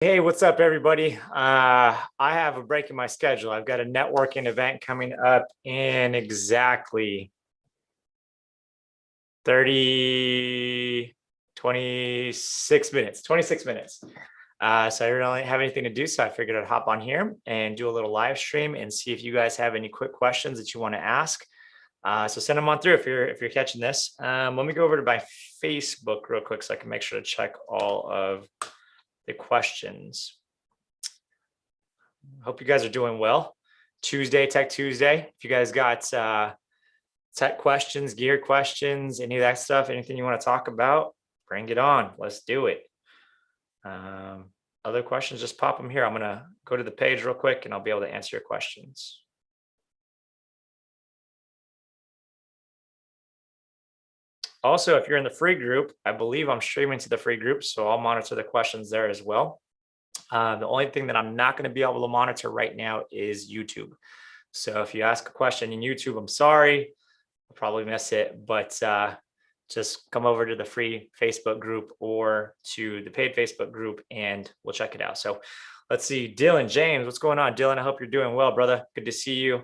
Hey, what's up, everybody? I have a break in my schedule. I've got a networking event coming up in exactly 30, 26 minutes, 26 minutes. So I don't really have anything to do, so I figured I'd hop on here and do a little live stream and see if you guys have any quick questions that you want to ask. So send them on through if you're catching this. Let me go over to my Facebook real quick so I can make sure to check all of the questions. Hope you guys are doing well. Tuesday, Tech Tuesday. If you guys got tech questions, gear questions, any of that stuff, anything you want to talk about, bring it on. Let's do it. Other questions, just pop them here. I'm going to go to the page real quick and I'll be able to answer your questions. Also, if you're in the free group, I believe I'm streaming to the free group, so I'll monitor the questions there as well. The only thing that I'm not going to be able to monitor right now is YouTube. So if you ask a question in YouTube, I'm sorry, I'll probably miss it, but just come over to the free Facebook group or to the paid Facebook group and we'll check it out. So let's see, Dylan, James, what's going on? Dylan, I hope you're doing well, brother. Good to see you.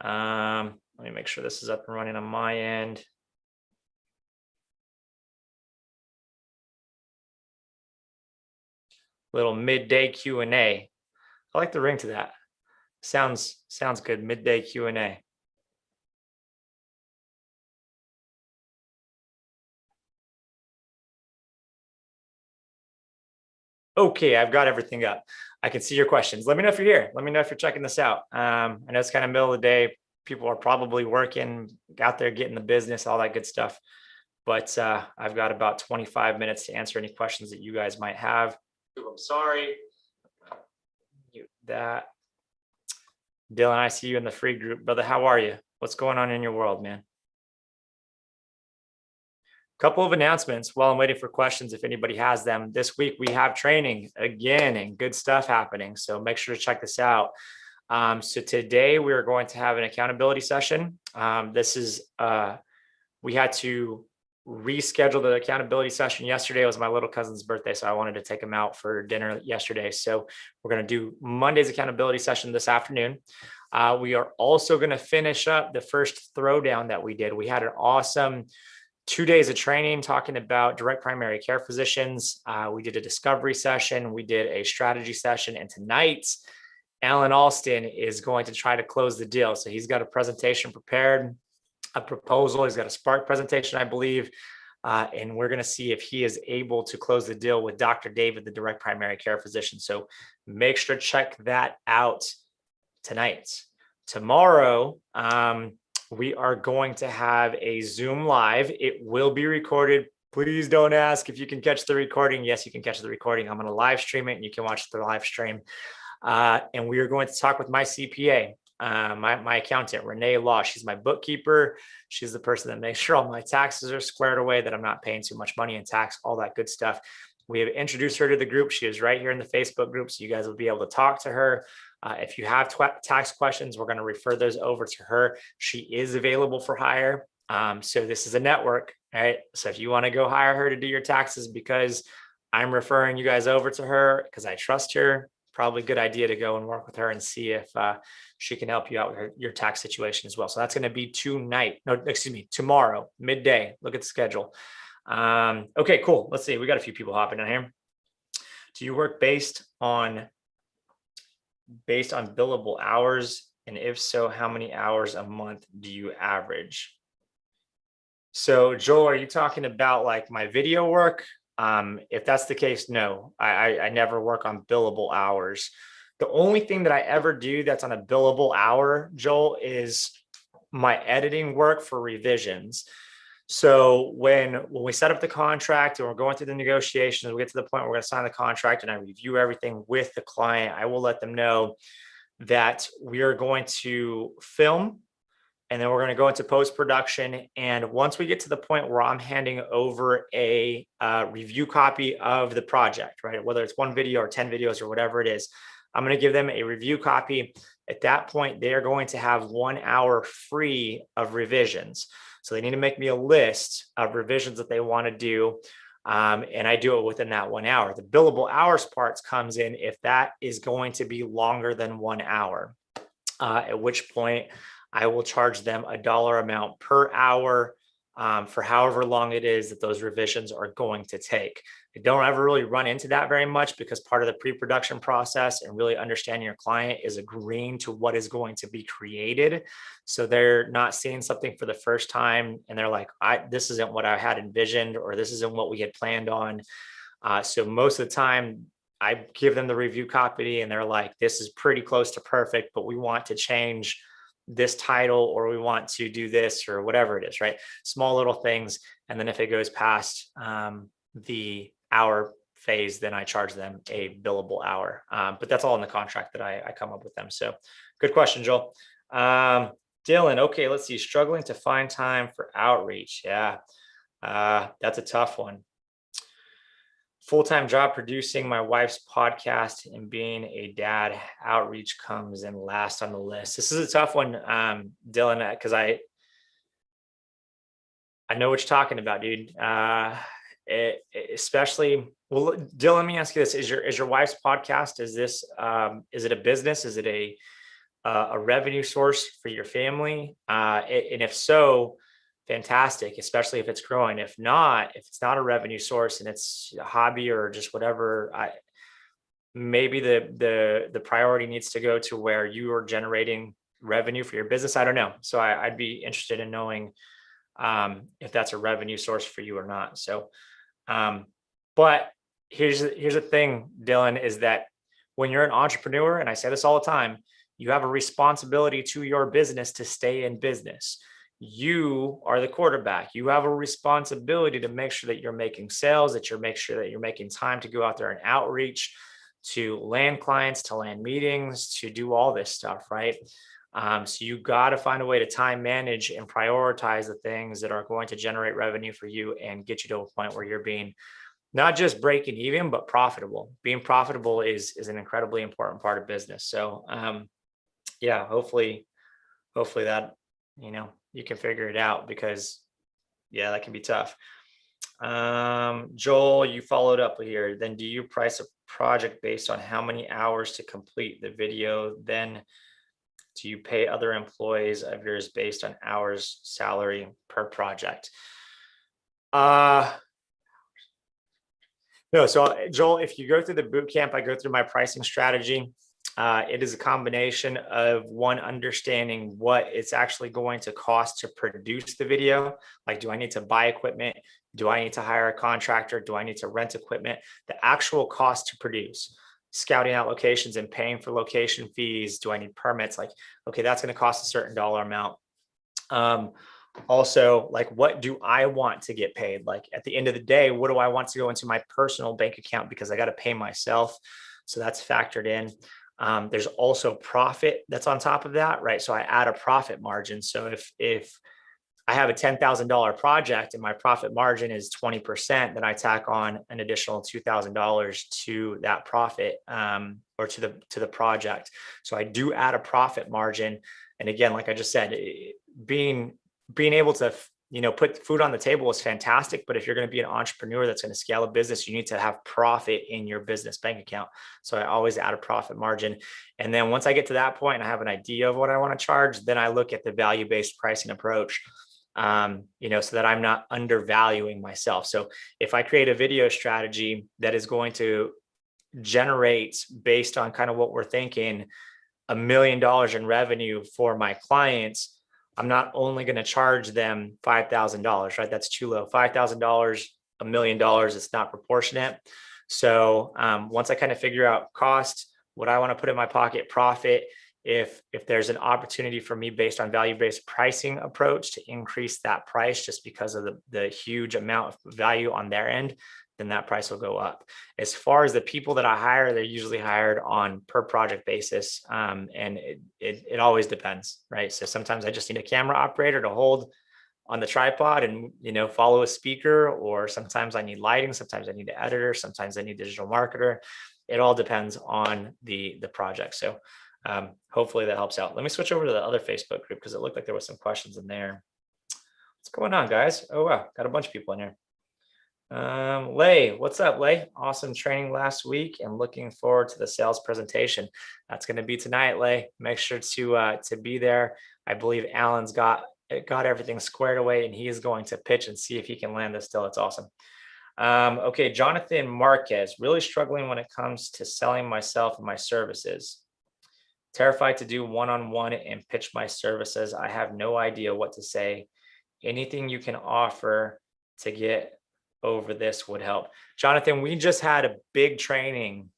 Let me make sure this is up and running on my end. Little midday Q&A. I like the ring to that. Sounds good. Midday Q&A. Okay, I've got everything up. I can see your questions. Let me know if you're here. Let me know if you're checking this out. I know it's kind of middle of the day. People are probably working out there, getting the business, all that good stuff. But I've got about 25 minutes to answer any questions that you guys might have. I'm sorry. Mute that. Dylan, I see you in the free group. Brother, how are you? What's going on in your world, man? Couple of announcements while I'm waiting for questions, if anybody has them. This week we have training again and good stuff happening. So make sure to check this out. So today we are going to have an accountability session. We had to reschedule the accountability session yesterday. It was my little cousin's birthday, so I wanted to take him out for dinner yesterday. So we're going to do Monday's accountability session this afternoon. We are also going to finish up the first throwdown that we did. We had an awesome 2 days of training talking about direct primary care physicians. We did a discovery session. We did a strategy session. And tonight, Alan Alston is going to try to close the deal. So he's got a presentation prepared, a proposal. He's got a Spark presentation, I believe. And we're going to see if he is able to close the deal with Dr. David, the direct primary care physician. So make sure to check that out tonight. Tomorrow, we are going to have a Zoom live. It will be recorded. Please don't ask if you can catch the recording. Yes, you can catch the recording. I'm going to live stream it and you can watch the live stream. And we are going to talk with my CPA, my accountant, Renee Law. She's my bookkeeper. She's the person that makes sure all my taxes are squared away, that I'm not paying too much money in tax, all that good stuff. We have introduced her to the group. She is right here in the Facebook group, so you guys will be able to talk to her. If you have tax questions, we're going to refer those over to her. She is available for hire. So this is a network, right? So if you want to go hire her to do your taxes because I'm referring you guys over to her because I trust her, probably a good idea to go and work with her and see if she can help you out with your tax situation as well. So that's going to be tomorrow, midday. Look at the schedule. Okay, cool. Let's see. We got a few people hopping in here. Do you work based on billable hours? And if so, how many hours a month do you average? So Joel, are you talking about like my video work? If that's the case, no, I never work on billable hours. The only thing that I ever do that's on a billable hour, Joel, is my editing work for revisions. So when we set up the contract and we're going through the negotiations, we get to the point where we're going to sign the contract and I review everything with the client, I will let them know that we are going to film and then we're going to go into post-production. And once we get to the point where I'm handing over a review copy of the project, right, whether it's one video or 10 videos or whatever it is, I'm going to give them a review copy. At that point, they are going to have 1 hour free of revisions. So they need to make me a list of revisions that they want to do. And I do it within that 1 hour. The billable hours parts comes in if that is going to be longer than 1 hour, at which point I will charge them a dollar amount per hour for however long it is that those revisions are going to take. I don't ever really run into that very much because part of the pre-production process and really understanding your client is agreeing to what is going to be created. So they're not seeing something for the first time and they're like, this isn't what I had envisioned, or this isn't what we had planned on. So most of the time I give them the review copy and they're like, this is pretty close to perfect, but we want to change this title, or we want to do this, or whatever it is, right? Small little things. And then if it goes past the hour phase, then I charge them a billable hour. But that's all in the contract that I come up with them. So good question, Joel. Dylan, okay, let's see. Struggling to find time for outreach. Yeah, that's a tough one. Full-time job producing my wife's podcast and being a dad, outreach comes in last on the list. This is a tough one, Dylan, because I know what you're talking about, dude. Especially, well, Dylan, let me ask you this: is your wife's podcast, is it a business? Is it a revenue source for your family? And if so, fantastic, especially if it's growing. If it's not a revenue source and it's a hobby or just whatever, maybe the priority needs to go to where you are generating revenue for your business. I don't know. So I'd be interested in knowing if that's a revenue source for you or not. So, but here's the thing, Dylan, is that when you're an entrepreneur, and I say this all the time, you have a responsibility to your business to stay in business. You are the quarterback. You have a responsibility to make sure that you're making sales, that make sure that you're making time to go out there and outreach, to land clients, to land meetings, to do all this stuff, right? So you got to find a way to time manage and prioritize the things that are going to generate revenue for you and get you to a point where you're being not just breaking even, but profitable. Being profitable is an incredibly important part of business. So yeah, hopefully that, you can figure it out, because yeah, that can be tough. Joel, you followed up here. Then do you price a project based on how many hours to complete the video? Then do you pay other employees of yours based on hours salary per project? No. So Joel, if you go through the boot camp, I go through my pricing strategy. It is a combination of one, understanding what it's actually going to cost to produce the video. Like, do I need to buy equipment? Do I need to hire a contractor? Do I need to rent equipment? The actual cost to produce, scouting out locations and paying for location fees. Do I need permits? Like, okay, that's going to cost a certain dollar amount. Also, like, what do I want to get paid? Like, at the end of the day, what do I want to go into my personal bank account, because I got to pay myself. So that's factored in. There's also profit that's on top of that, right? So I add a profit margin. So if I have a $10,000 project and my profit margin is 20%, then I tack on an additional $2,000 to that profit, or to the project. So I do add a profit margin. And again, like I just said, being able to put food on the table is fantastic, but if you're going to be an entrepreneur that's going to scale a business, you need to have profit in your business bank account. So I always add a profit margin. And then once I get to that point and I have an idea of what I want to charge, then I look at the value-based pricing approach, so that I'm not undervaluing myself. So if I create a video strategy that is going to generate, based on kind of what we're thinking, $1 million in revenue for my clients, I'm not only going to charge them $5,000, right? That's too low. $5,000, $1 million, it's not proportionate. So once I kind of figure out cost, what I want to put in my pocket, profit, if there's an opportunity for me based on value-based pricing approach to increase that price just because of the huge amount of value on their end, then that price will go up. As far as the people that I hire, they're usually hired on per project basis. And it always depends, right? So sometimes I just need a camera operator to hold on the tripod and, follow a speaker, or sometimes I need lighting. Sometimes I need an editor. Sometimes I need a digital marketer. It all depends on the project. So hopefully that helps out. Let me switch over to the other Facebook group, because it looked like there was some questions in there. What's going on, guys? Oh, wow. Got a bunch of people in here. Lay, what's up, Lay? Awesome training last week and looking forward to the sales presentation. That's going to be tonight, Lay. Make sure to be there. I believe Alan's got everything squared away and he is going to pitch and see if he can land this deal. It's awesome. Okay, Jonathan Marquez, really struggling when it comes to selling myself and my services. Terrified to do one-on-one and pitch my services. I have no idea what to say. Anything you can offer to get over this would help. Jonathan, we just had a big training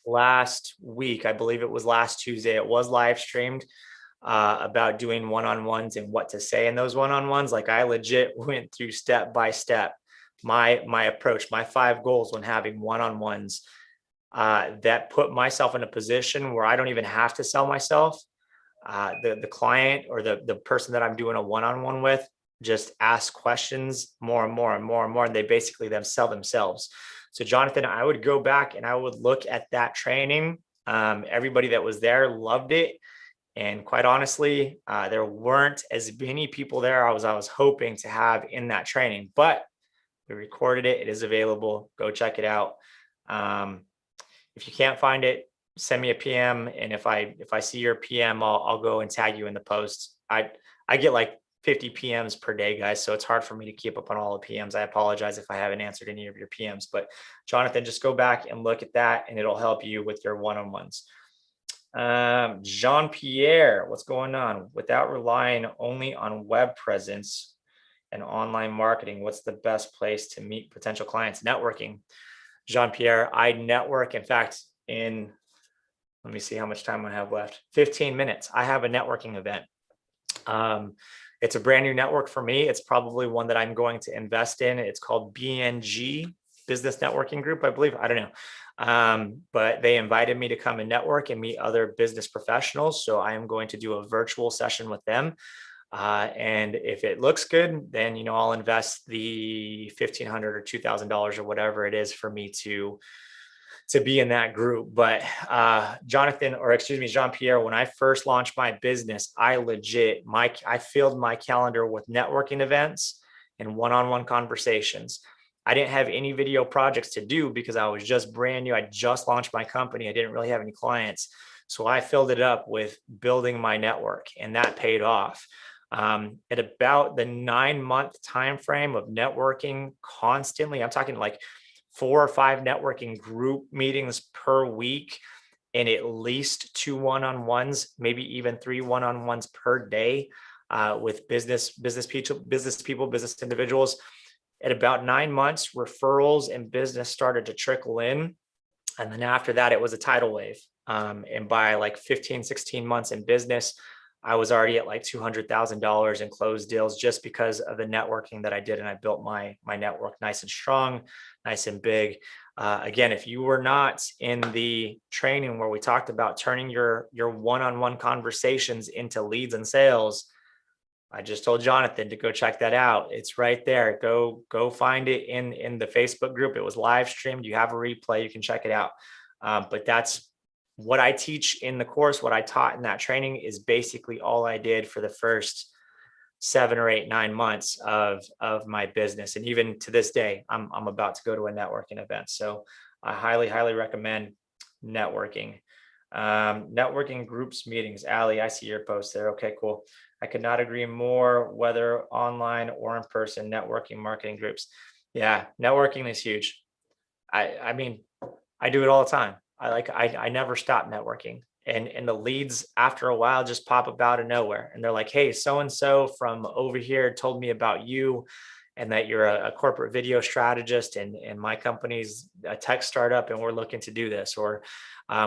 last week. I believe it was last Tuesday. It was live streamed about doing one-on-ones and what to say in those one-on-ones. Like I legit went through step by step my approach, my 5 goals when having one-on-ones that put myself in a position where I don't even have to sell myself. The client or the person that I'm doing a one-on-one with just ask questions more and more and more and more, and they basically sell themselves. So Jonathan, I would go back and I would look at that training. Everybody that was there loved it. And quite honestly, there weren't as many people there as I was hoping to have in that training, but we recorded it. It is available. Go check it out. If you can't find it, send me a PM. And if I see your PM, I'll go and tag you in the post. I get like 50 PMs per day, guys. So it's hard for me to keep up on all the PMs. I apologize if I haven't answered any of your PMs, but Jonathan, just go back and look at that and it'll help you with your one-on-ones. Jean-Pierre, what's going on? Without relying only on web presence and online marketing, what's the best place to meet potential clients? Networking. Jean-Pierre, I network. In fact, let me see how much time I have left. 15 minutes. I have a networking event. It's a brand new network for me. It's probably one that I'm going to invest in. It's called BNG, Business Networking Group, I believe. I don't know. But they invited me to come and network and meet other business professionals. So I am going to do a virtual session with them. And if it looks good, then, I'll invest the $1,500 or $2,000 or whatever it is for me to be in that group. But Jean-Pierre, when I first launched my business, I filled my calendar with networking events and one-on-one conversations. I didn't have any video projects to do because I was just brand new. I just launched my company. I didn't really have any clients. So I filled it up with building my network, and that paid off. At about the 9-month time frame of networking constantly, I'm talking like 4 or 5 networking group meetings per week and at least 2 one-on-ones, maybe even 3 one-on-ones per day with business people, business individuals. At about 9 months, referrals and business started to trickle in. And then after that, it was a tidal wave. And by like 15, 16 months in business, I was already at like $200,000 in closed deals just because of the networking that I did. And I built my network nice and strong, nice and big. Again, if you were not in the training where we talked about turning your one-on-one conversations into leads and sales, I just told Jonathan to go check that out. It's right there. Go find it in the Facebook group. It was live streamed. You have a replay. You can check it out. But that's what I teach in the course. What I taught in that training is basically all I did for the first 7 or 8, 9 months of my business. And even to this day, I'm about to go to a networking event. So I highly recommend networking. Networking groups, meetings. Ali, I see your post there. Okay, cool. I could not agree more, whether online or in person, networking, marketing groups. Yeah, networking is huge. I mean, I do it all the time. I never stop networking, and the leads after a while just pop up out of nowhere. And they're like, hey, so-and-so from over here told me about you and that you're a corporate video strategist and my company's a tech startup and we're looking to do this. Or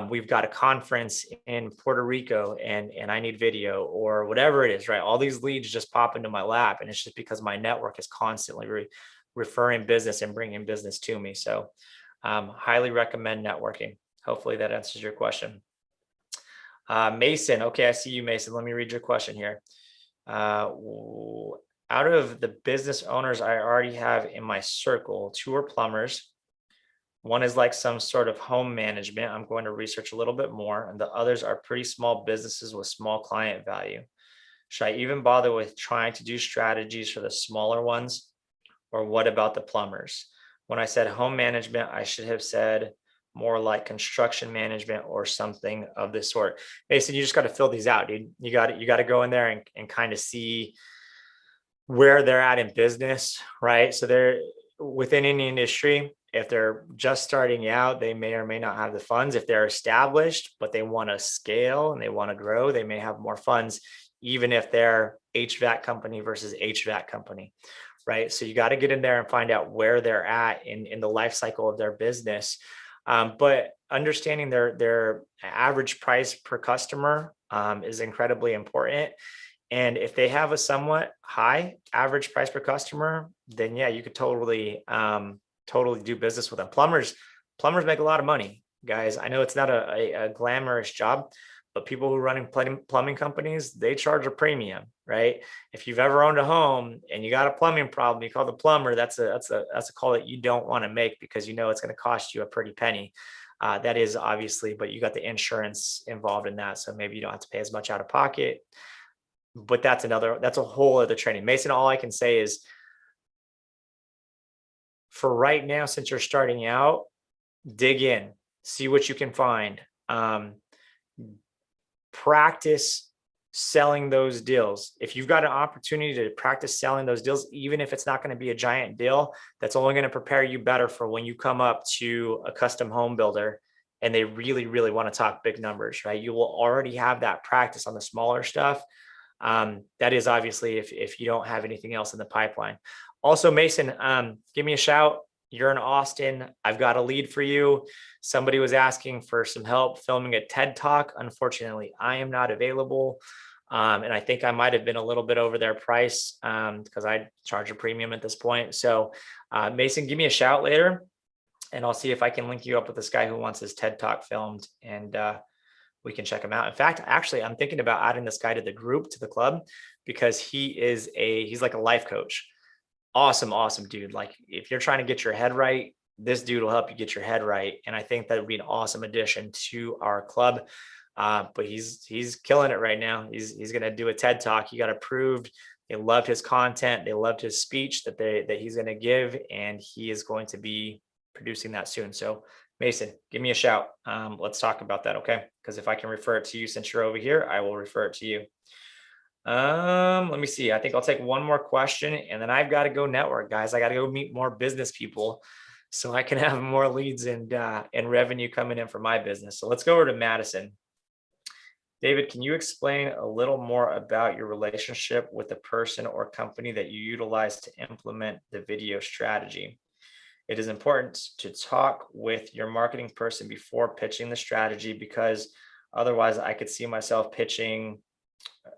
we've got a conference in Puerto Rico and I need video, or whatever it is, right? All these leads just pop into my lap, and it's just because my network is constantly referring business and bringing business to me. So highly recommend networking. Hopefully that answers your question. Mason, okay, I see you, Mason. Let me read your question here. Out of the business owners I already have in my circle, 2 are plumbers. One is like some sort of home management. I'm going to research a little bit more. And the others are pretty small businesses with small client value. Should I even bother with trying to do strategies for the smaller ones? Or what about the plumbers? When I said home management, I should have said more like construction management or something of this sort. Mason, you just got to fill these out, dude. You got to go in there and kind of see where they're at in business, right? So they're within any industry. If they're just starting out, they may or may not have the funds. If they're established, but they want to scale and they want to grow, they may have more funds, even if they're HVAC company versus HVAC company, right? So you got to get in there and find out where they're at in the life cycle of their business. But understanding their average price per customer is incredibly important. And if they have a somewhat high average price per customer, then yeah, you could totally totally do business with them. Plumbers make a lot of money, guys. I know it's not a glamorous job, but people who run plumbing companies, they charge a premium, right? If you've ever owned a home and you got a plumbing problem, you call the plumber. That's a call that you don't want to make, because you know it's going to cost you a pretty penny. That is obviously, but you got the insurance involved in that, so maybe you don't have to pay as much out of pocket. But that's a whole other training. Mason, all I can say is, for right now, since you're starting out, dig in, see what you can find. Practice selling those deals. If you've got an opportunity to practice selling those deals, even if it's not going to be a giant deal, that's only going to prepare you better for when you come up to a custom home builder and they really, really want to talk big numbers, right? You will already have that practice on the smaller stuff. That is obviously if you don't have anything else in the pipeline. Also, Mason, give me a shout. You're in Austin. I've got a lead for you. Somebody was asking for some help filming a TED Talk. Unfortunately, I am not available. And I think I might have been a little bit over their price because I charge a premium at this point. So Mason, give me a shout later and I'll see if I can link you up with this guy who wants his TED Talk filmed, and we can check him out. In fact, actually, I'm thinking about adding this guy to the group, to the club, because he's like a life coach. Awesome dude. Like, if you're trying to get your head right, this dude will help you get your head right. And I think that would be an awesome addition to our club. But he's killing it right now. He's going to do a TED Talk. He got approved. They loved his content. They loved his speech that he's going to give, and he is going to be producing that soon. So Mason, give me a shout. Let's talk about that, okay? Because if I can refer it to you since you're over here, I will refer it to you. Let me see. I think I'll take one more question, and then I've got to go network, guys. I got to go meet more business people so I can have more leads and revenue coming in for my business. So let's go over to Madison. David, can you explain a little more about your relationship with the person or company that you utilize to implement the video strategy? It is important to talk with your marketing person before pitching the strategy, because otherwise I could see myself pitching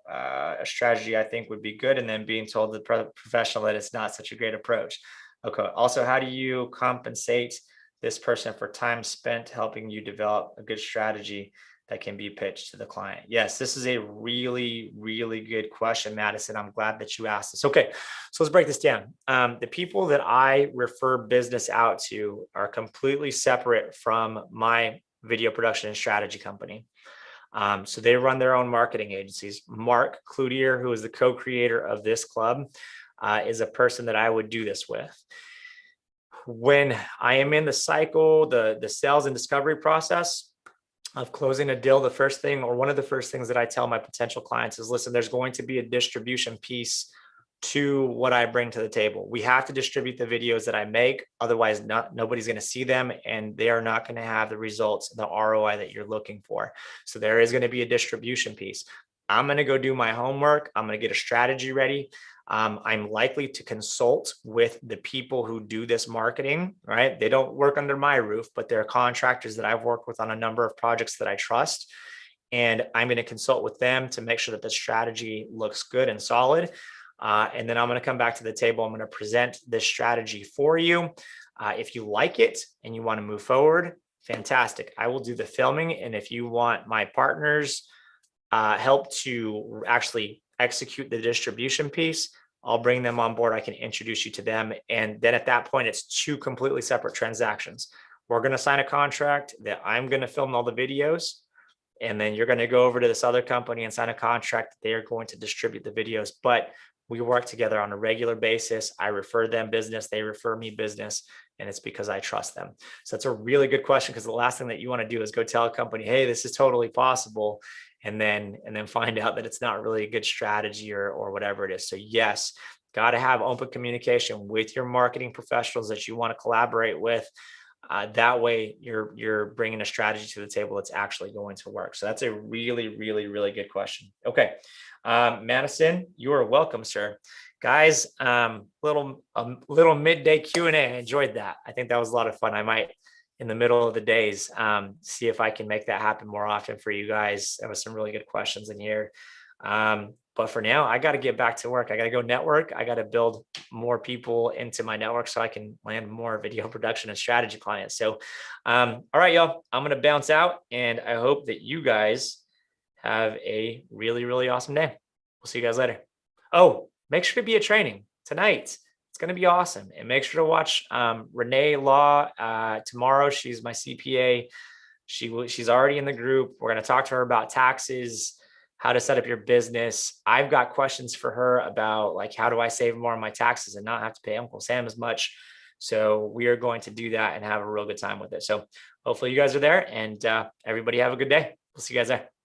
a strategy I think would be good and then being told the professional that it's not such a great approach. Okay. Also, how do you compensate this person for time spent helping you develop a good strategy that can be pitched to the client? Yes, this is a really, really good question, Madison. I'm glad that you asked this. Okay, so let's break this down. The people that I refer business out to are completely separate from my video production and strategy company. So they run their own marketing agencies. Mark Cloutier, who is the co-creator of this club, is a person that I would do this with. When I am in the cycle, the sales and discovery process of closing a deal, the first thing, or one of the first things that I tell my potential clients is, listen, there's going to be a distribution piece to what I bring to the table. We have to distribute the videos that I make. Otherwise, nobody's going to see them, and they are not going to have the results, the ROI that you're looking for. So there is going to be a distribution piece. I'm going to go do my homework. I'm going to get a strategy ready. I'm likely to consult with the people who do this marketing, right? They don't work under my roof, but they're contractors that I've worked with on a number of projects that I trust. And I'm going to consult with them to make sure that the strategy looks good and solid. And then I'm going to come back to the table. I'm going to present this strategy for you. If you like it and you want to move forward, fantastic. I will do the filming. And if you want my partners help to actually execute the distribution piece, I'll bring them on board. I can introduce you to them. And then at that point, it's two completely separate transactions. We're going to sign a contract that I'm going to film all the videos. And then you're going to go over to this other company and sign a contract that they are going to distribute the videos. But We work together on a regular basis. I refer them business, they refer me business, and it's because I trust them. So that's a really good question, because the last thing that you want to do is go tell a company, hey, this is totally possible, and then find out that it's not really a good strategy or whatever it is. So yes, got to have open communication with your marketing professionals that you want to collaborate with. That way you're bringing a strategy to the table that's actually going to work. So that's a really, really, really good question. Okay. Madison, you are welcome, sir. Guys, little midday Q&A. I enjoyed that. I think that was a lot of fun. I might, in the middle of the days, see if I can make that happen more often for you guys. There was some really good questions in here. But for now, I got to get back to work. I got to go network. I got to build more people into my network so I can land more video production and strategy clients. So, all right, y'all, I'm going to bounce out, and I hope that you guys have a really, really awesome day. We'll see you guys later. Oh, make sure to be at training tonight. It's going to be awesome. And make sure to watch Renee Law tomorrow. She's my CPA. She's already in the group. We're going to talk to her about taxes, how to set up your business. I've got questions for her about, like, how do I save more on my taxes and not have to pay Uncle Sam as much. So we are going to do that and have a real good time with it. So hopefully you guys are there, and everybody have a good day. We'll see you guys there.